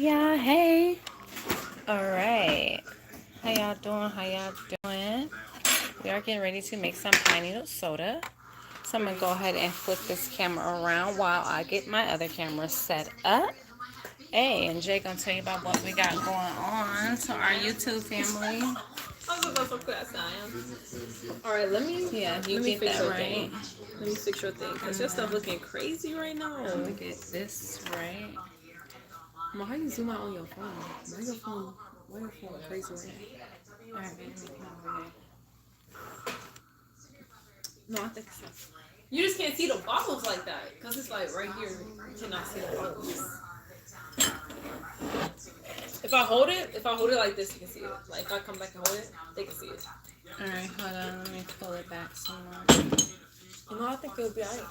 y'all. Hey. All right. How y'all doing? How y'all doing? We are getting ready to make some Pineneedle Soda. So I'm going to go ahead and flip this camera around while I get my other camera set up. Hey, and Jay going to tell you about what we got going on to our YouTube family. I'm about so fast I am. All right, let me You let me get fix that your right. thing. Let me fix your thing because your stuff looking crazy right now. I'm going to get this right. Ma, how you zoom out on your phone? Why your phone crazy right All right, baby, come over here. now? No, I think so. You just can't see the bottles like that because it's like right here. You cannot see the bottles. If I hold it like this, you can see it. Like if I come back and hold it, they can see it. All right, hold on. Let me pull it back some more. You know, I think it'll be alright.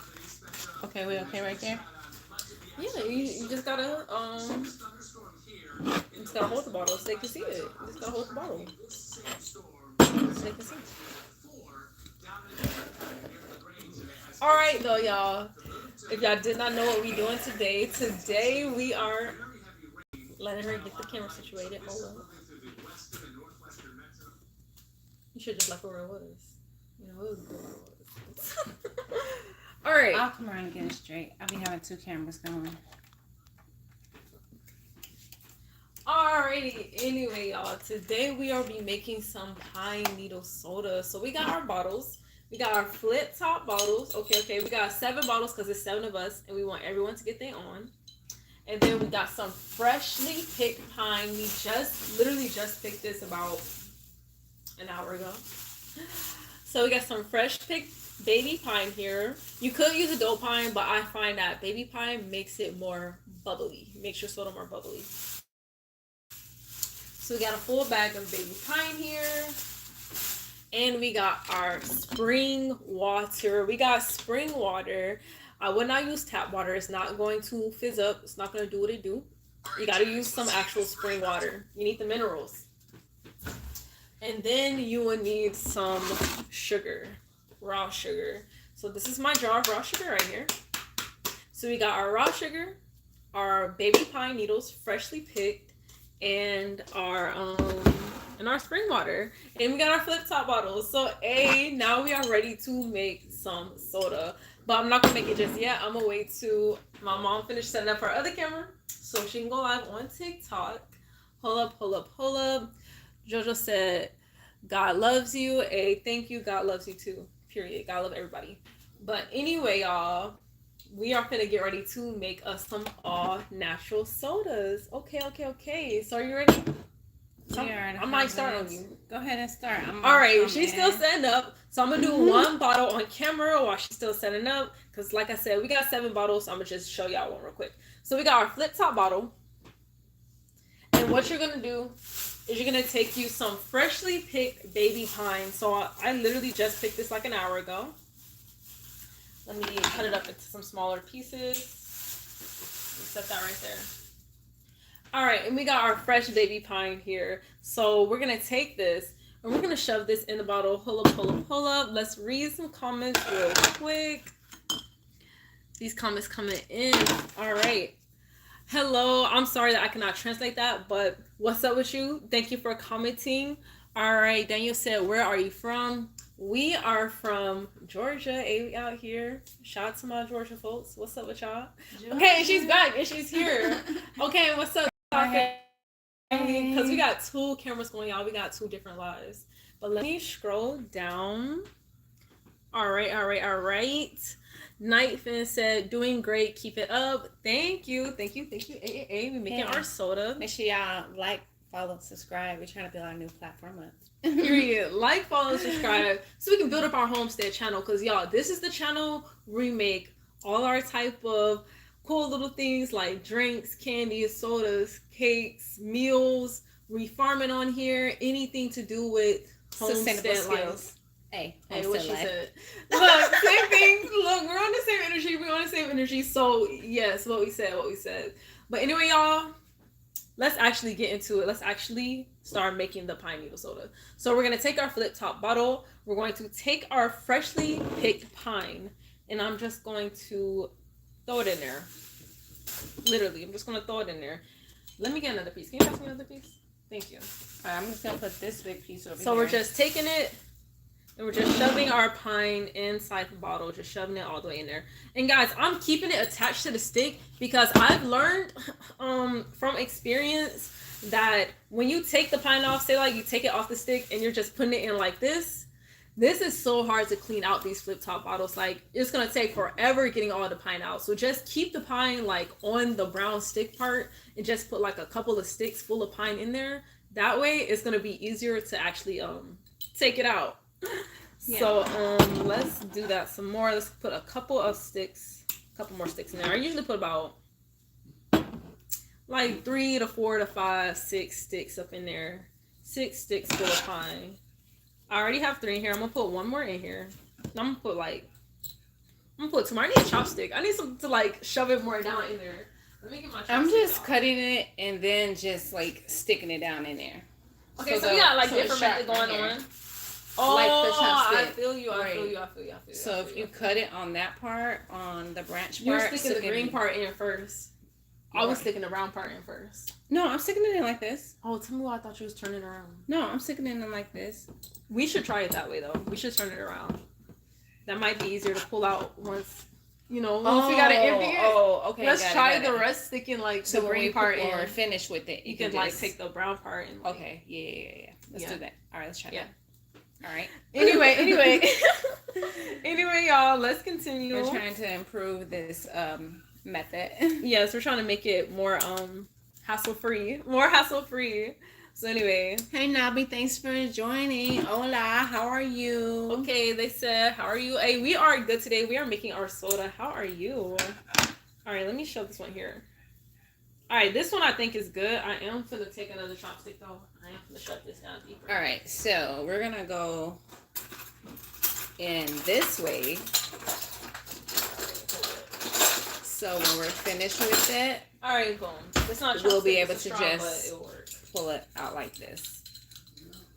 Okay, we okay right there? Yeah, you just gotta you just gotta hold the bottle so they can see it. You just gotta hold the bottle so they can see. All right, though, y'all. If y'all did not know what we doing today we are letting her get the camera situated. Hold on. You should just left it where it was. You know, it was good where it was. All right. I'll come around and get it straight. I'll be having two cameras going. Alrighty, anyway, y'all, today we are be making some Pineneedle Soda. So we got our bottles. We got our flip top bottles. Okay, we got 7 bottles because it's 7 of us and we want everyone to get their on. And then we got some freshly picked pine. We literally just picked this about an hour ago. So we got some fresh picked baby pine here. You could use adult pine, but I find that baby pine makes it more bubbly. Makes your soda more bubbly. So we got a full bag of baby pine here. And we got our spring water. We got spring water. I would not use tap water. It's not going to fizz up. It's not going to do what it do. You got to use some actual spring water. You need the minerals. And then you will need some sugar. Raw sugar. So this is my jar of raw sugar right here. So we got our raw sugar, our baby pine needles, freshly picked, and our spring water, and we got our flip top bottles. So now we are ready to make some soda, but I'm not gonna make it just yet. I'm gonna wait till my mom finish setting up her other camera so she can go live on TikTok. Hold up. Jojo said God loves you. Thank you. God loves you too, period. God love everybody. But anyway, y'all, we are gonna get ready to make us some all natural sodas. Okay. So are you ready? I might start on you. Go ahead and start. All right, she's still setting up. So I'm gonna do one bottle on camera while she's still setting up. Cause like I said, we got 7 bottles. So I'm gonna just show y'all one real quick. So we got our flip top bottle. And what you're gonna do is you're gonna take you some freshly picked baby pine. So I literally just picked this like an hour ago. Let me cut it up into some smaller pieces. Set that right there. All right, and we got our fresh baby pine here. So we're gonna take this and we're gonna shove this in the bottle. Hold up. Let's read some comments real quick. These comments coming in. All right. Hello, I'm sorry that I cannot translate that, but what's up with you? Thank you for commenting. All right, Daniel said, where are you from? We are from Georgia, out here. Shout out to my Georgia folks. What's up with y'all? Georgia. Okay, and she's back and she's here. Okay, what's up? Because we got 2 cameras going, y'all. We got 2 different lives. But let me scroll down. All right. Nightfin said, doing great. Keep it up. Thank you. We making our soda. Make sure y'all like, follow, subscribe. We're trying to build our new platform up. Period. Like, follow, subscribe so we can build up our homestead channel. Because y'all, this is the channel where we make all our type of cool little things like drinks, candies, sodas, cakes, meals. We farming on here. Anything to do with homestead skills. Hey, what she said. Look, same thing. Look, we're on the same energy. So yes, what we said. But anyway, y'all, let's actually get into it. Let's actually start making the Pineneedle Soda. So we're gonna take our flip top bottle. We're going to take our freshly picked pine, and I'm just going to throw it in there. Literally, I'm just gonna throw it in there. Let me get another piece. Can you pass me another piece? Thank you. All right, I'm just gonna put this big piece over here. So we're just taking it and we're just shoving our pine inside the bottle, just shoving it all the way in there. And guys, I'm keeping it attached to the stick because I've learned from experience that when you take the pine off, say like you take it off the stick and you're just putting it in like this is so hard to clean out these flip top bottles. Like, it's gonna take forever getting all the pine out. So just keep the pine like on the brown stick part and just put like a couple of sticks full of pine in there. That way it's gonna be easier to actually take it out. Yeah. So let's do that some more. Let's put a couple more sticks in there. I usually put about like 3 to 4 to 5, 6 sticks up in there. 6 sticks full of pine. I already have 3 in here. I'm gonna put 1 more in here. I'm gonna put 2 more. I need a chopstick. I need something to like shove it more down in there. Let me get my chopstick. I'm just cutting it and then just like sticking it down in there. Okay, so we got like different methods going on. Oh, like the chopstick. I feel you. I feel you. So if you cut it on that part, on the branch part, you're sticking the green part in first. I was sticking the brown part in first. No, I'm sticking it in like this. Oh, tell me why I thought you was turning around. No, I'm sticking it in like this. We should try it that way though. We should turn it around. That might be easier to pull out once we got it empty. Oh, okay. Let's try the rest sticking like the green part in. Or finish with it. You can like take the brown part and like, okay. Yeah. Let's do that. All right, let's try that. All right. Anyway, y'all, let's continue. We're trying to improve this method. Yes, we're trying to make it more hassle-free. More hassle-free. So anyway. Hey, Nabi, thanks for joining. Hola, how are you? Okay, they said, how are you? Hey, we are good today. We are making our soda. How are you? All right, let me show this one here. All right, this one I think is good. I am going to take another chopstick, though. I am going to shut this down deeper. All right, so we're going to go in this way. So when we're finished with it, all right, boom. It's not we'll be able to just pull it out like this.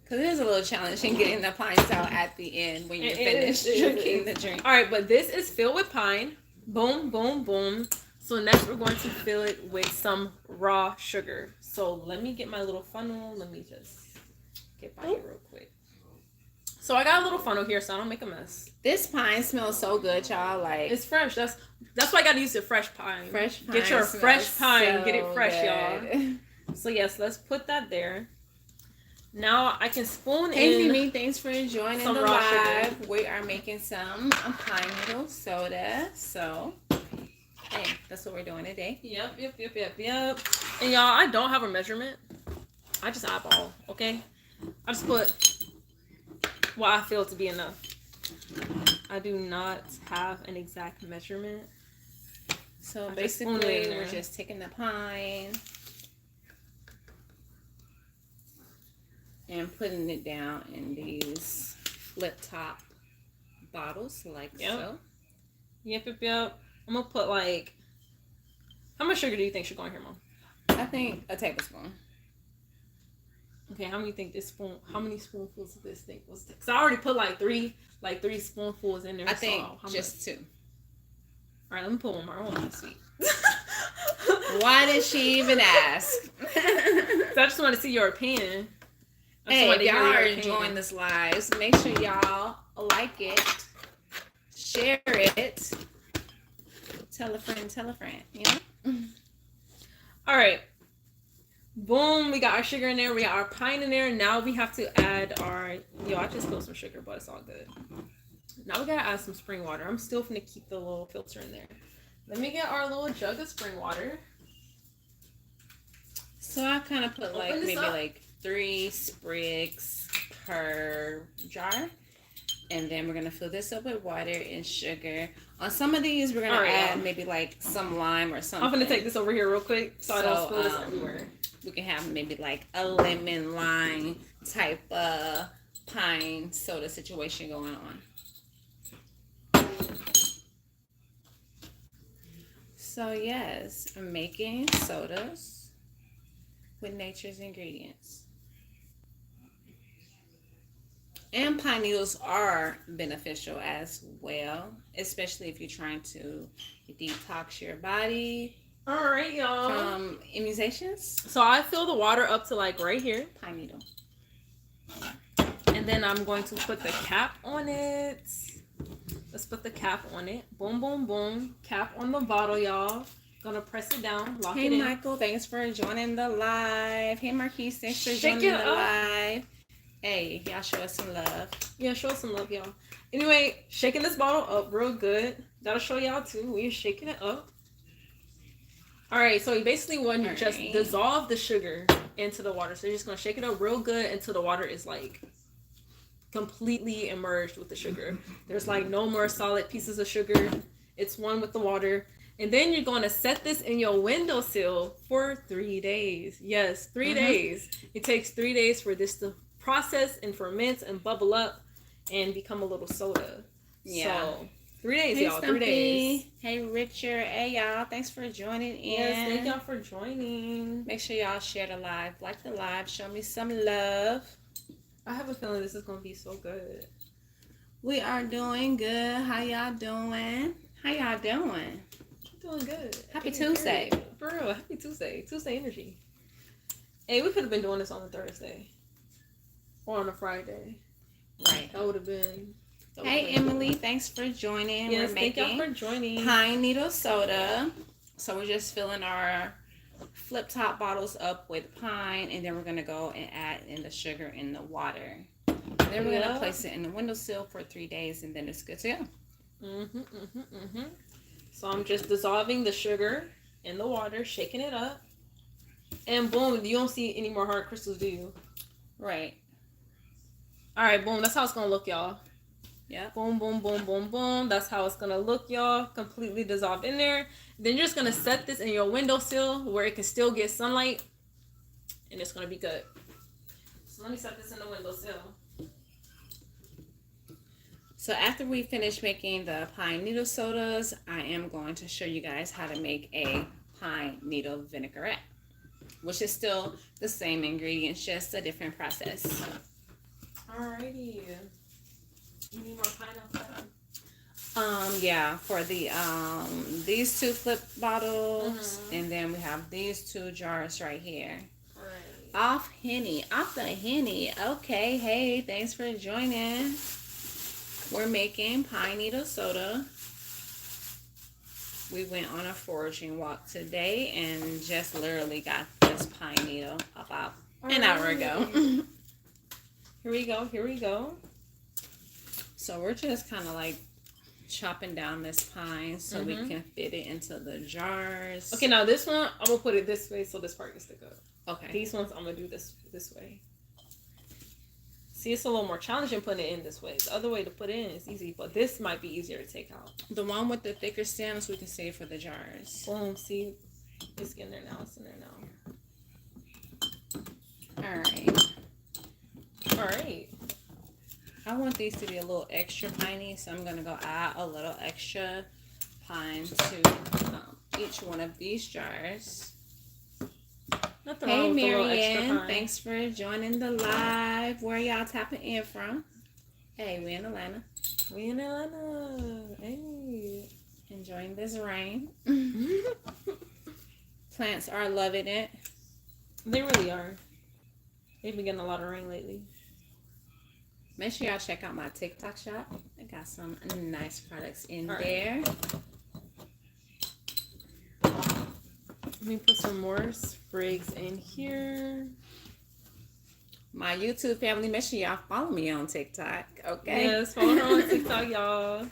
Because it is a little challenging getting the pines out at the end when you're finished drinking the drink. All right, but this is filled with pine. Boom, boom, boom. So next we're going to fill it with some raw sugar. So let me get my little funnel. Let me just get by here real quick. So I got a little funnel here so I don't make a mess. This pine smells so good, y'all. Like, it's fresh. That's why I gotta use the fresh pine. Fresh pine. Get your fresh pine. So get it fresh, good. Y'all. So yes, let's put that there. Now I can spoon in. Hey Mimi, thanks for joining the live. Sugar. We are making some Pineneedle Soda. So, hey, that's what we're doing today. Yep. And y'all, I don't have a measurement. I just eyeball, okay? I just put what I feel to be enough. I do not have an exact measurement. So basically, we're just taking the pine and putting it down in these flip top bottles like so. Yep. I'm gonna put like, how much sugar do you think should go in here, Mom? I think a tablespoon. Okay, how many spoonfuls of this thing was? Because I already put like three spoonfuls in there. I think just 2. All right, let me put 1 more. I want my sweet. Why did she even ask? So I just want to see your opinion. Hey, if y'all are enjoying this live, make sure y'all like it, share it, tell a friend, you know? All right. Boom, we got our sugar in there. We got our pine in there. Now we have to add our... I just spilled some sugar, but it's all good. Now we got to add some spring water. I'm still going to keep the little filter in there. Let me get our little jug of spring water. So I kind of put like maybe like 3 sprigs per jar. And then we're going to fill this up with water and sugar. On some of these, we're going to add maybe like some lime or something. I'm going to take this over here real quick so I don't spill this everywhere. We can have maybe like a lemon lime type of pine soda situation going on. So yes, I'm making sodas with nature's ingredients. And pine needles are beneficial as well, especially if you're trying to detox your body All right, y'all. From immunizations. So I fill the water up to like right here. Pine needle. And then I'm going to put the cap on it. Let's put the cap on it. Boom, boom, boom. Cap on the bottle, y'all. Gonna press it down. Lock it in. Hey, Michael. Thanks for joining the live. Hey, Marquise. Thanks for Shake joining it the up. live. Hey, y'all show us some love. Yeah, show us some love, y'all. Anyway, shaking this bottle up real good. Gotta show y'all too. We're shaking it up. All right, so you basically want to just dissolve the sugar into the water. So you're just gonna shake it up real good until the water is like completely immersed with the sugar. There's like no more solid pieces of sugar. It's one with the water. And then you're going to set this in your windowsill for 3 days. Yes, 3 days. It takes 3 days for this to process and ferment and bubble up and become a little soda. Yeah. So 3 days, hey, y'all. Stumpy. 3 days. Hey, Richard. Hey, y'all. Thanks for joining in. Yes, thank y'all for joining. Make sure y'all share the live. Like the live. Show me some love. I have a feeling this is going to be so good. We are doing good. How y'all doing? How y'all doing? Doing good. Happy Tuesday. For real, happy Tuesday. Tuesday energy. Hey, we could have been doing this on a Thursday. Or on a Friday. Right. That would have been... Hey, Emily. Thanks for joining. Yes, we're thank making y'all for joining. Pineneedle Soda. So we're just filling our flip top bottles up with pine. And then we're going to go and add in the sugar and the water. Then we're going to place it in the windowsill for 3 days. And then it's good to go. So I'm just dissolving the sugar in the water, shaking it up, and boom, you don't see any more hard crystals, do you? Right. All right, boom, that's how it's gonna look, y'all. Yeah. Boom, boom, boom, boom, boom. That's how it's gonna look, y'all. Completely dissolved in there. Then you're just gonna set this in your windowsill where it can still get sunlight, and it's gonna be good. So let me set this in the windowsill. So after we finish making the pine needle sodas, I am going to show you guys how to make a pine needle vinaigrette, which is still the same ingredients, just a different process. Alrighty. You need more pineapple? Yeah, for the these 2 flip bottles, and then we have these 2 jars right here. Right. Off the Henny. Okay, hey, thanks for joining. We're making Pineneedle Soda. We went on a foraging walk today and just literally got this pine needle about an hour ago. Here we go. So we're just kind of like chopping down this pine so we can fit it into the jars. Okay, now this one, I'm going to put it this way so this part can stick up. Okay. These ones, I'm going to do this way. See, it's a little more challenging putting it in this way. The other way to put it in is easy, but this might be easier to take out. The one with the thicker stems we can save for the jars. Boom, see? It's in there now. Alright. I want these to be a little extra piney, so I'm going to go add a little extra pine to each one of these jars. Hey, Marianne. Thanks for joining the live. Where y'all tapping in from? Hey, we in Atlanta. Hey. Enjoying this rain. Plants are loving it. They really are. They've been getting a lot of rain lately. Make sure y'all check out my TikTok shop. I got some nice products in there. Let me put some more sprigs in here. My YouTube family, make sure y'all follow me on TikTok, okay? Yes, follow her on TikTok, y'all.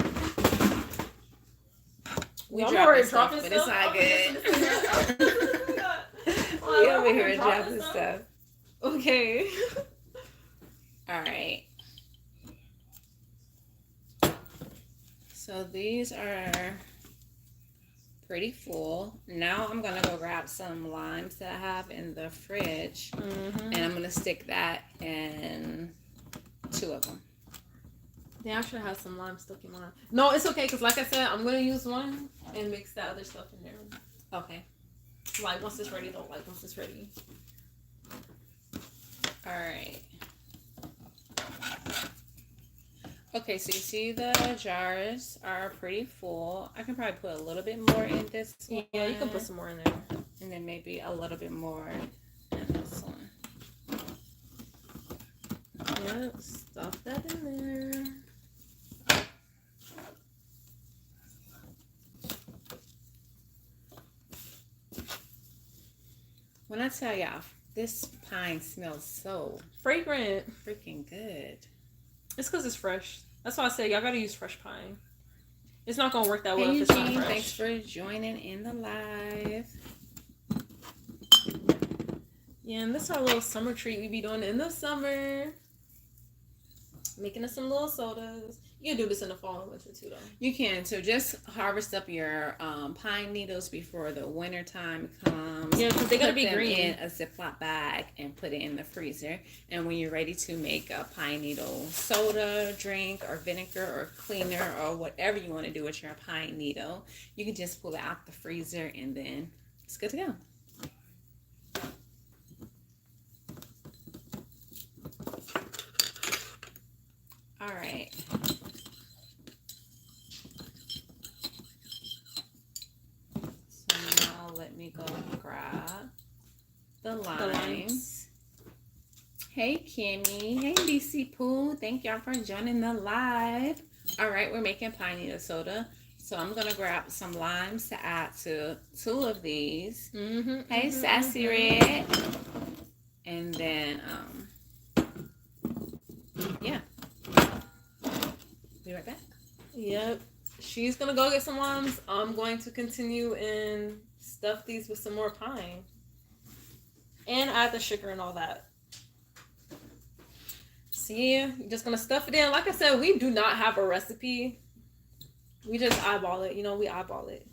We dropping stuff, but it's all good. We over here dropping stuff. Okay. All right. So these are pretty full. Now I'm gonna go grab some limes that I have in the fridge, and I'm gonna stick that in 2 of them. They actually have some lime stuck in mine. No, it's okay, because like I said, I'm gonna use one and mix the other stuff in there. Okay. Like once it's ready though, once it's ready. All right. Okay, so you see the jars are pretty full. I can probably put a little bit more in this one. Yeah, you can put some more in there. And then maybe a little bit more in this one. Yep, stuff that in there. When I tell y'all, this pine smells so Fragrant. freaking good. It's because it's fresh. That's why I said y'all gotta use fresh pine. It's not gonna work that well Hey, if it's not Eugene, fresh. thanks for joining in the live. Yeah, and this is our little summer treat we be doing in the summer. Making us some little sodas. You can do this in the fall and winter too, though. You can. So just harvest up your pine needles before the winter time comes. Yeah, because they gotta be Put them green. in a Ziploc bag and put it in the freezer. And when you're ready to make a pine needle soda drink or vinegar or cleaner or whatever you want to do with your pine needle, you can just pull it out the freezer and then it's good to go. All right. So now let me go grab the limes. Hey Kimmy. Hey BC Pooh. Thank y'all for joining the live. All right, we're making pineapple soda. So I'm gonna grab some limes to add to 2 of these. Hey Sassy Red. And then yeah. Be right back. Yep. She's gonna go get some limes. I'm going to continue and stuff these with some more pine. And add the sugar and all that. So yeah, you're just gonna stuff it in. Like I said, we do not have a recipe. We just eyeball it. You know, we eyeball it.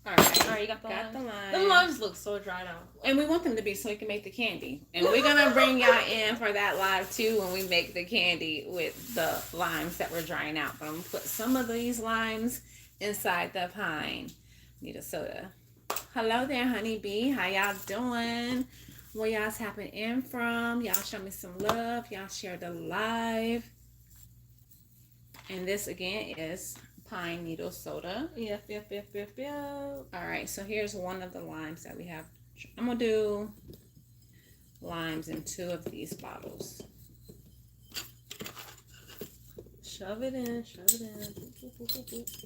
Alright, you got the limes. limes. The limes look so dried out. And we want them to be so we can make the candy. And we're gonna bring y'all in for that live too when we make the candy with the limes that we're drying out. But I'm gonna put some of these limes inside the pineapple soda. Hello there, honeybee. How y'all doing? Where y'all tapping in from? Y'all show me some love. Y'all share the live. And this again is Pineneedle Soda. Yep. All right, so here's one of the limes that we have. I'm gonna do limes in 2 of these bottles. Shove it in. Boop, boop, boop, boop.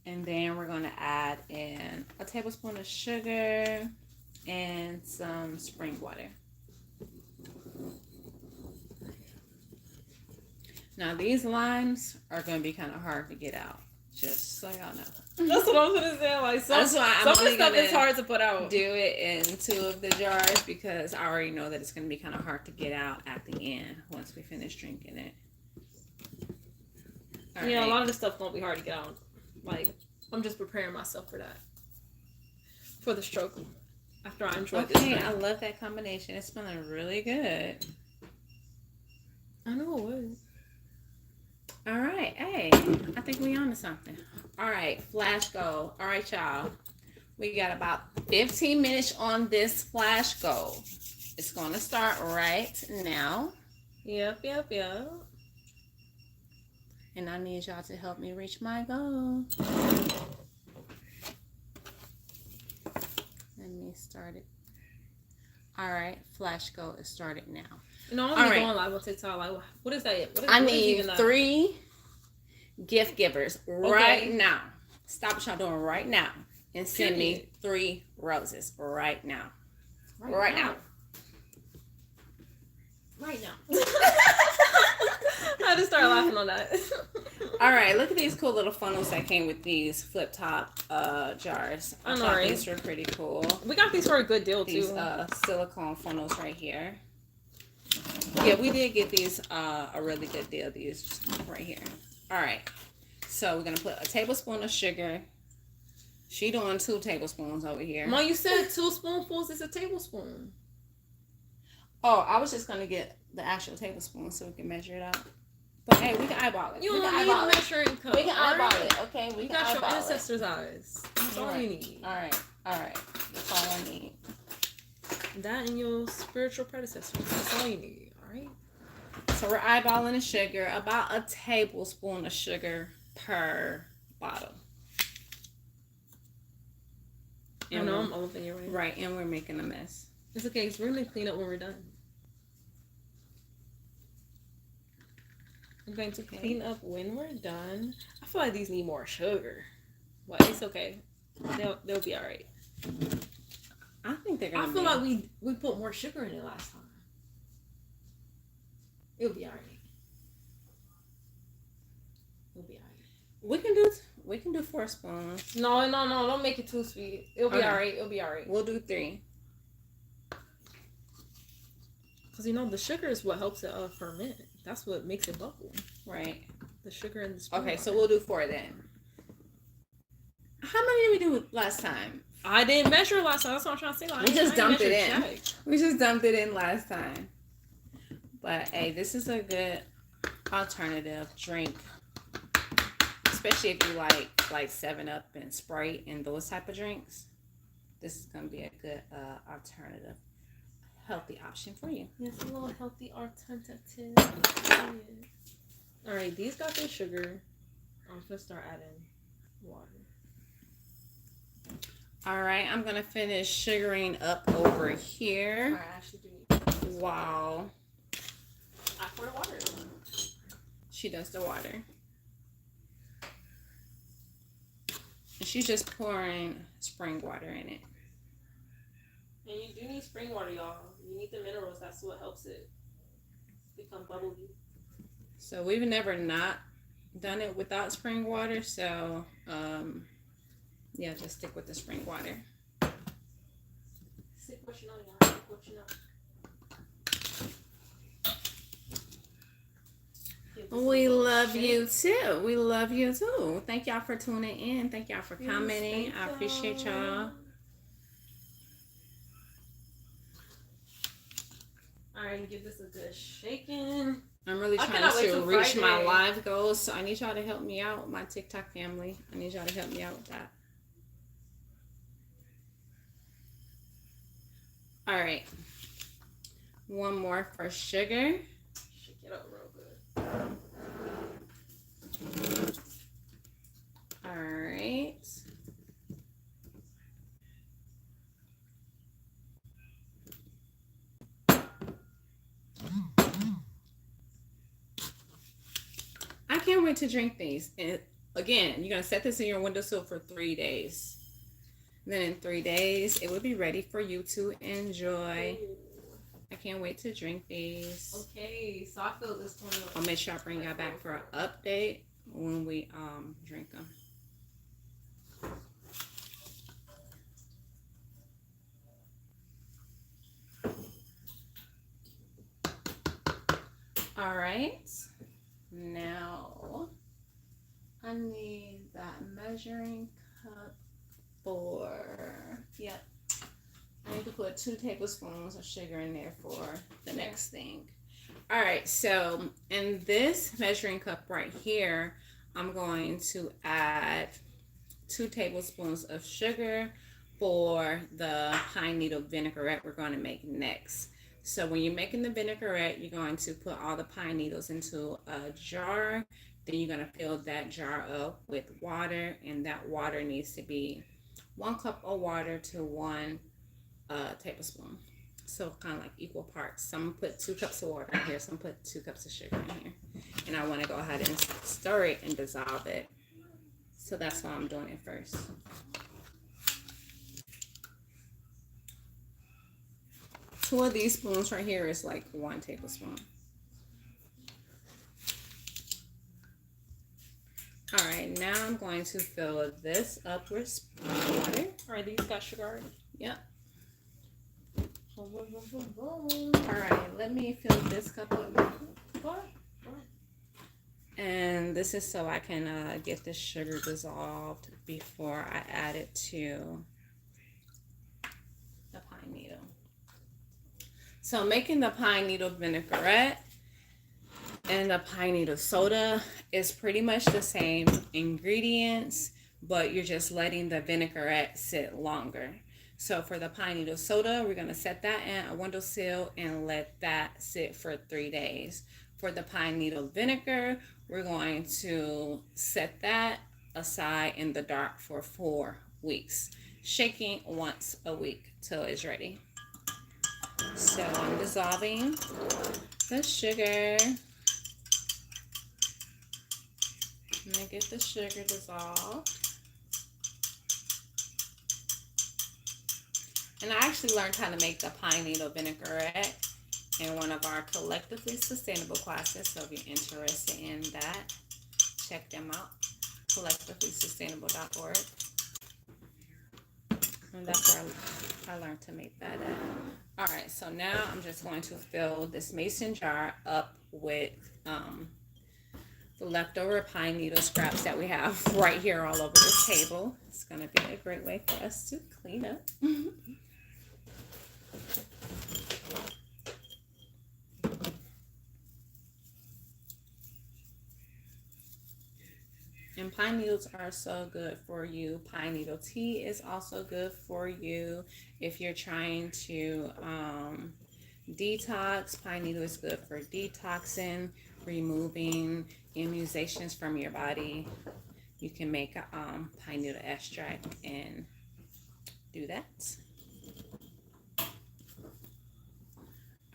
And then we're gonna add in a tablespoon of sugar and some spring water. Now these limes are gonna be kind of hard to get out, just so y'all know. That's what I was gonna say. Like That's why I'm some of only the stuff gonna is hard to put out. Do it in 2 of the jars because I already know that it's gonna be kind of hard to get out at the end once we finish drinking it. All right. A lot of the stuff won't be hard to get out. Like I'm just preparing myself for that. For the stroke. After I enjoy this. Okay, I love that combination. It's smelling really good. I know it was. All right, hey, I think we on to something. All right, flash go. All right, y'all. We got about 15 minutes on this flash go. It's going to start right now. Yep. And I need y'all to help me reach my goal. Let me start it. All right, flash go is started now. No, I'm going live on TikTok. Like, what is that? I need 3 gift givers right now. Stop what y'all doing right now and send me 3 roses right now. Right now. I had to start laughing on that. All right, look at these cool little funnels that came with these flip top jars. I thought these were pretty cool. We got these for a good deal too. These silicone funnels right here. Yeah, we did get these a really good deal. These right here. All right, so we're gonna put a tablespoon of sugar. She doing 2 tablespoons over here. Mom, you said 2 spoonfuls is a tablespoon. Oh, I was just gonna get the actual tablespoon so we can measure it out. But hey, we can eyeball it. You don't need a measuring cup. We can eyeball it, okay? You got your ancestors' eyes. That's all you need. All right. That's all I need. That and your spiritual predecessor. That's all you need, alright? So we're eyeballing the sugar, about a tablespoon of sugar per bottle. I know I'm open, you're right. Right, and we're making a mess. It's okay, because we're going to clean up when we're done. I'm going to clean up when we're done. I feel like these need more sugar. But it's okay. They'll be alright. I think they're going to be. I feel like we put more sugar in it last time. It'll be alright. It'll be alright. We can do 4 spoons. No, don't make it too sweet. It'll be alright. It'll be alright. We'll do 3. Because the sugar is what helps it ferment. That's what makes it bubble. Right. The sugar and the spring Okay, water. so we'll do 4 then. How many did we do last time? I didn't measure last time. That's what I'm trying to say. Like, We just dumped it in. Check. We just dumped it in last time. But hey, this is a good alternative drink. Especially if you like 7-Up and Sprite and those type of drinks. This is going to be a good alternative. Healthy option for you. Yes, a little healthy alternative. Yeah. Alright, these got their sugar. I'm going to start adding water. Alright, I'm going to finish sugaring up over here. I actually do need Wow. I pour the water. She does the water. And she's just pouring spring water in it. And you do need spring water, y'all. You need the minerals. That's what helps it become bubbly. So we've never not done it without spring water. So, yeah, just stick with the spring water. Stick what you know, y'all. Stick what you know. We love you too. We love you too. Thank y'all for tuning in. Thank y'all for commenting. Yes, I appreciate y'all. Alright, give this a good shaking. I'm really trying to reach my live goals, so I need y'all to help me out, my TikTok family. I need y'all to help me out with that. All right. One more for sugar. Shake it up real good. All right. I can't wait to drink these. And again, you're going to set this in your windowsill for 3 days. And then in 3 days, it will be ready for you to enjoy. Ooh. I can't wait to drink these. Okay, so I feel this one. I'll make sure I bring y'all back for an update when we drink them. All right. Now I need that measuring cup for, yep. I need to put 2 tablespoons of sugar in there for the next thing. All right, so in this measuring cup right here, I'm going to add 2 tablespoons of sugar for the pine needle vinaigrette we're going to make next. So when you're making the vinaigrette, you're going to put all the pine needles into a jar. Then you're going to fill that jar up with water, and that water needs to be 1 cup of water to 1 tablespoon. So kind of like equal parts. So I'm going to put 2 cups of water in here. So I'm going to put 2 cups of sugar in here. And I want to go ahead and stir it and dissolve it. So that's why I'm doing it first. Two of these spoons right here is like 1 tablespoon. All right, now I'm going to fill this up with water. All right, these got sugar already? Yep. All right, let me fill this cup up. And this is so I can get the sugar dissolved before I add it to the pine needle. So making the pine needle vinaigrette and the Pineneedle Soda is pretty much the same ingredients, but you're just letting the vinaigrette sit longer. So for the pine needle soda, we're going to set that in a windowsill and let that sit for 3 days. For the pine needle vinegar, we're going to set that aside in the dark for 4 weeks, shaking once a week till it's ready. So I'm dissolving the sugar. I'm going to get the sugar dissolved. And I actually learned how to make the pine needle vinaigrette in one of our collectively sustainable classes. So if you're interested in that, check them out, collectivelysustainable.org. And that's where I learned to make that at. All right, so now I'm just going to fill this mason jar up with the leftover pine needle scraps that we have right here all over the table. It's going to be a great way for us to clean up. And pine needles are so good for you. Pine needle tea is also good for you. If you're trying to detox, pine needle is good for detoxing, removing immunizations from your body. You can make a pine needle extract and do that.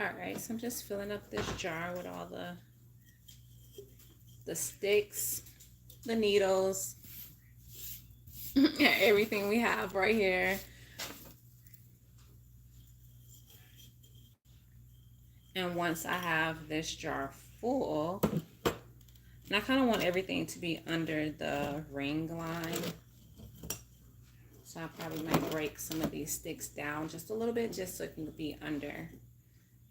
All right, so I'm just filling up this jar with all the sticks, the needles, everything we have right here. And once I have this jar full, and I kind of want everything to be under the ring line. So I probably might break some of these sticks down just a little bit, just so it can be under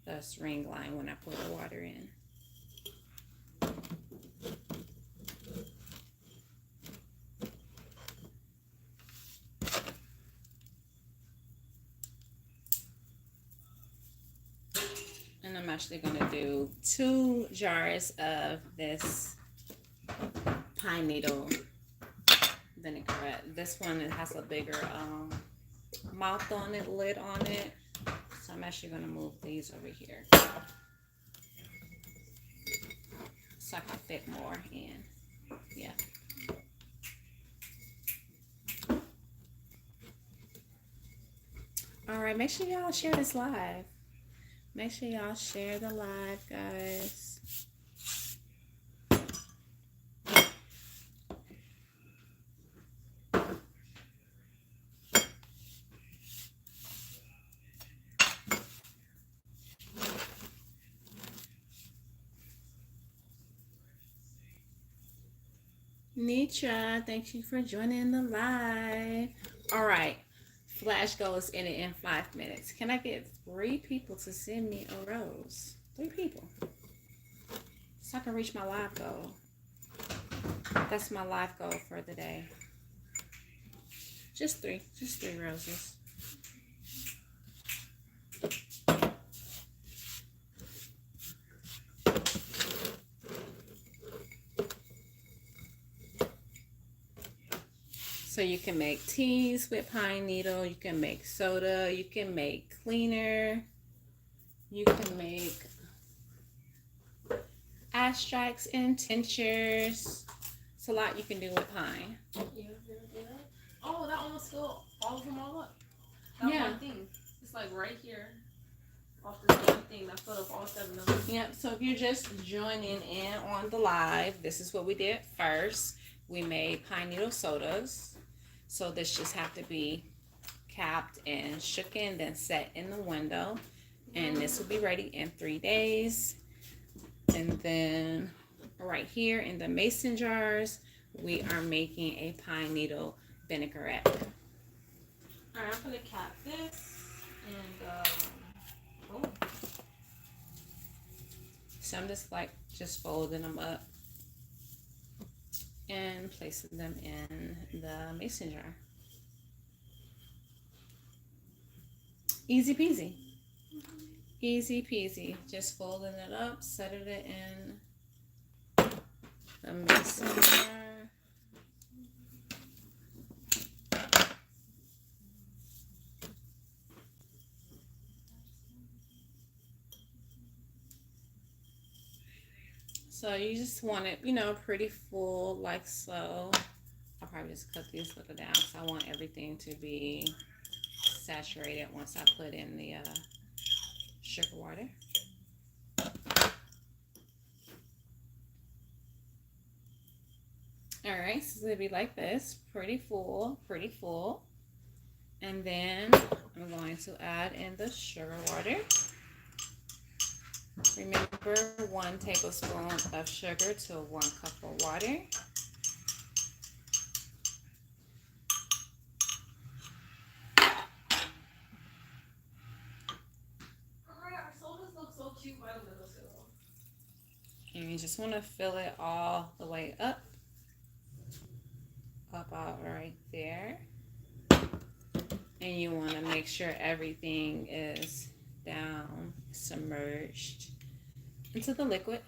this ring line when I pour the water in. And I'm actually going to do 2 jars of this pine needle vinaigrette. This one, it has a bigger mouth on it, lid on it. So I'm actually going to move these over here so I can fit more in. Yeah. All right, make sure y'all share this live. Make sure y'all share the live, guys. Nitra, thank you for joining the live. All right, Flash goes in 5 minutes. Can I get 3 people to send me a rose? 3 people. So I can reach my live goal. That's my live goal for the day. Just 3 roses. So you can make teas with pine needle, you can make soda, you can make cleaner, you can make extracts and tinctures. It's a lot you can do with pine. Yeah. Oh, that almost filled all of them all up. That one thing. It's like right here. Off this one thing that filled up all 7 of them. Yep, so if you're just joining in on the live, this is what we did first. We made pine needle sodas. So this just have to be capped and shooken, then set in the window. And this will be ready in 3 days. And then right here in the mason jars, we are making a pine needle vinaigrette. All right, I'm gonna cap this and So I'm just folding them up and placing them in the mason jar. Easy peasy. Easy peasy. Just folding it up, setting it in the mason jar. So you just want it, pretty full, like so. I'll probably just cut these little down because I want everything to be saturated once I put in the sugar water. All right, so it'll be like this, pretty full, pretty full. And then I'm going to add in the sugar water. Remember, 1 tablespoon of sugar to 1 cup of water. Our sodas look so cute by the windowsill. And you just want to fill it all the way up about right there. And you want to make sure everything is down, submerged into the liquid.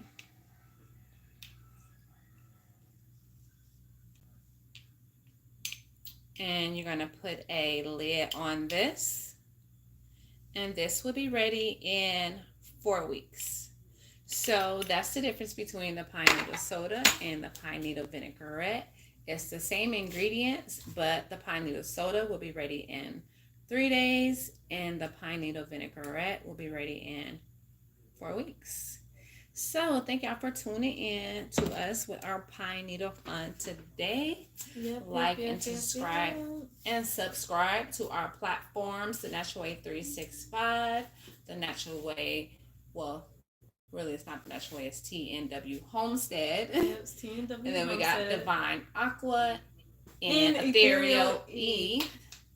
And you're going to put a lid on this. And this will be ready in 4 weeks. So that's the difference between the Pineneedle Soda and the Pineneedle Vinaigrette. It's the same ingredients, but the Pineneedle Soda will be ready in 3 days, and the Pineneedle Vinaigrette will be ready in 4 weeks. So thank y'all for tuning in to us with our Pineneedle fun today. And subscribe to our platforms, The Natural Way 365, The Natural Way, well, really it's not The Natural Way, it's TNW Homestead. Yep, it's TNW And then we Homestead. got Divine Aqua and Ethereal E.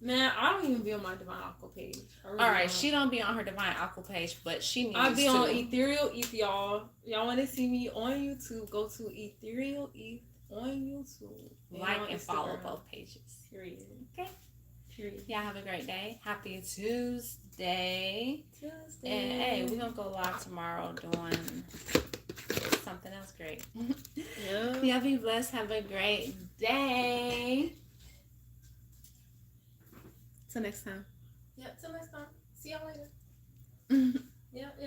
Man, I don't even be on my Divine Aqua page. Really all right, she don't be on her Divine Aqua page, but she needs to. I be on Ethereal ETH, y'all. Y'all want to see me on YouTube? Go to Ethereal ETH on YouTube. Like and follow both pages. Period. Okay. Period. Y'all have a great day. Happy Tuesday. And hey, we're gonna go live tomorrow doing something else great. Yeah. Y'all be blessed. Have a great day. Till next time. Yeah, till next time. See y'all later. Yep.